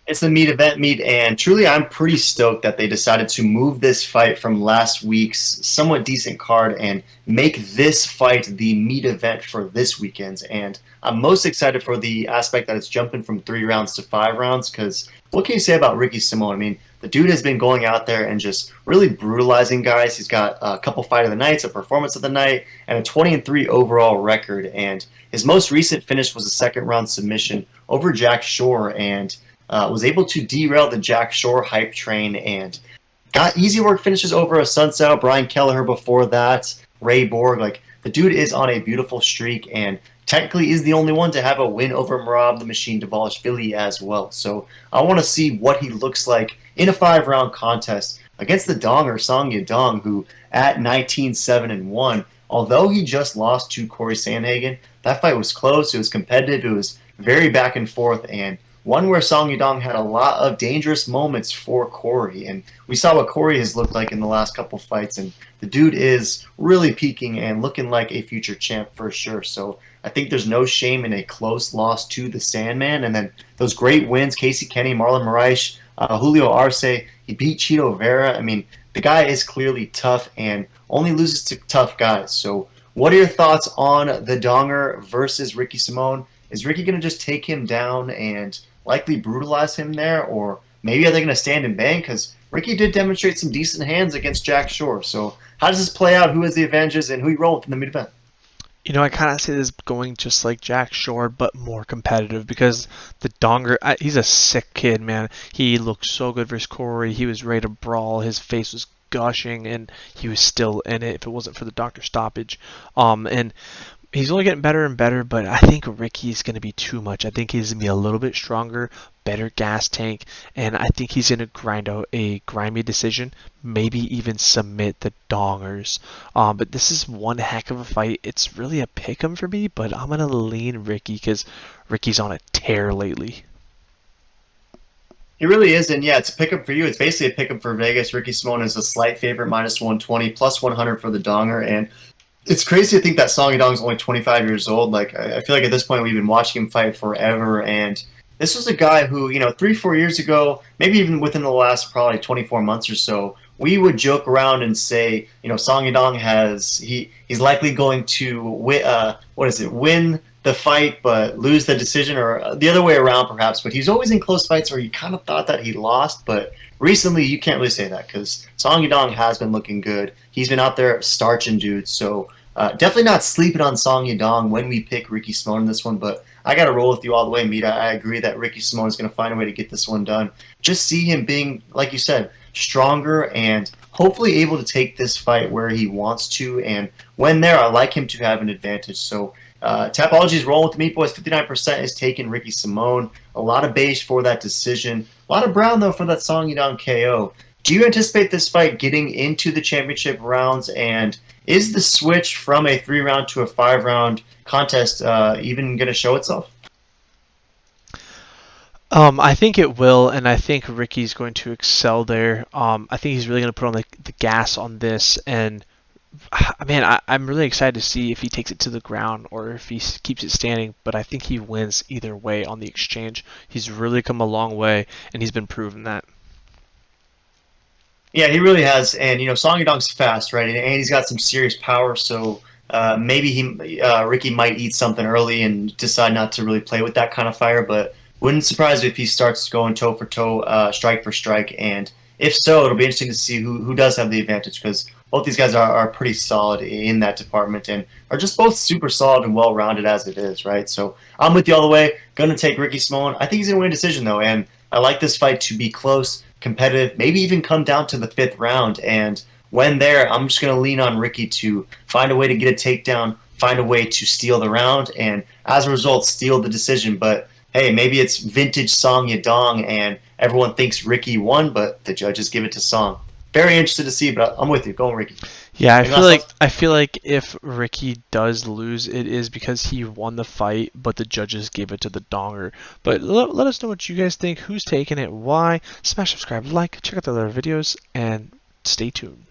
It's the meat event meet, and truly, I'm pretty stoked that they decided to move this fight from last week's somewhat decent card and make this fight the meat event for this weekend's. And I'm most excited for the aspect that it's jumping from 3 rounds to 5 rounds. Because what can you say about Ricky Simone? I mean, the dude has been going out there and just really brutalizing guys. He's got a couple fight of the nights, a performance of the night, and a 20-3 overall record. And his most recent finish was a second round submission over Jack Shore, and was able to derail the Jack Shore hype train and got easy work finishes over a Sunset, Brian Kelleher before that, Ray Borg. Like, the dude is on a beautiful streak and technically is the only one to have a win over Marab the Machine Dvalishvili as well. So I want to see what he looks like in a 5 round contest against the Donger, Song Yadong, who at 19-7-1, although he just lost to Corey Sandhagen, that fight was close, it was competitive, it was very back and forth, and one where Song Yadong had a lot of dangerous moments for Corey. And we saw what Corey has looked like in the last couple fights, and the dude is really peaking and looking like a future champ for sure. So I think there's no shame in a close loss to the Sandman. And then those great wins, Casey Kenny, Marlon Moraes, Julio Arce, he beat Cheeto Vera. I mean, the guy is clearly tough and only loses to tough guys. So what are your thoughts on the Donger versus Ricky Simone? Is Ricky going to just take him down and likely brutalize him there, or maybe are they going to stand and bang? Because Ricky did demonstrate some decent hands against Jack Shore. So how does this play out? Who has the advantages and who you roll with in the mid event? You know, I kind of see this going just like Jack Shore, but more competitive because the Donger, he's a sick kid, man. He looked so good versus Corey. He was ready to brawl. His face was gushing, and he was still in it if it wasn't for the doctor stoppage. And he's only getting better and better, but I think Ricky's going to be too much. I think he's going to be a little bit stronger, better gas tank, and I think he's going to grind out a grimy decision, maybe even submit the Dongers. But this is one heck of a fight. It's really a pick'em for me, but I'm going to lean Ricky because Ricky's on a tear lately. He really is, and yeah, it's a pickup for you. It's basically a pickup for Vegas. Ricky Simone is a slight favorite, -120, +100 for the Donger, and it's crazy to think that Song Yadong is only 25 years old. Like, I feel like at this point we've been watching him fight forever, and this was a guy who, 3-4 years ago, maybe even within the last probably 24 months or so, we would joke around and say, Song Yadong he's likely going to win the fight but lose the decision, or the other way around perhaps. But he's always in close fights where you kind of thought that he lost, but recently you can't really say that because Song Yadong has been looking good. He's been out there starching dudes, so definitely not sleeping on Song Yadong when we pick Ricky Simone in this one, but I got to roll with you all the way, Mita. I agree that Ricky Simone is going to find a way to get this one done. Just see him being, like you said, stronger and hopefully able to take this fight where he wants to, and when there, I like him to have an advantage. So Tapology's rolling with the Meat Boys. 59% is taking Ricky Simone. A lot of beige for that decision. A lot of brown, though, for that Song Yadong KO. Do you anticipate this fight getting into the championship rounds, and is the switch from a 3-round to a 5-round contest even going to show itself? I think it will, and I think Ricky's going to excel there. I think he's really going to put on the gas on this, and man, I'm really excited to see if he takes it to the ground or if he keeps it standing, but I think he wins either way on the exchange. He's really come a long way, and he's been proven that. Yeah, he really has, and Song Yadong's fast, right? And he's got some serious power, so maybe Ricky might eat something early and decide not to really play with that kind of fire. But wouldn't surprise me if he starts going toe for toe, strike for strike, and if so, it'll be interesting to see who does have the advantage, because both these guys are pretty solid in that department and are just both super solid and well-rounded as it is, right? So I'm with you all the way. Going to take Ricky Simone. I think he's going to win a decision, though, and I like this fight to be close, competitive, maybe even come down to the 5th round. And when there, I'm just going to lean on Ricky to find a way to get a takedown, find a way to steal the round, and as a result, steal the decision. But hey, maybe it's vintage Song Yadong, and everyone thinks Ricky won, but the judges give it to Song. Very interested to see, but I'm with you. Going Ricky. Yeah, I feel like if Ricky does lose, it is because he won the fight, but the judges gave it to the Donger. But let us know what you guys think. Who's taking it? Why? Smash subscribe, like, check out the other videos, and stay tuned.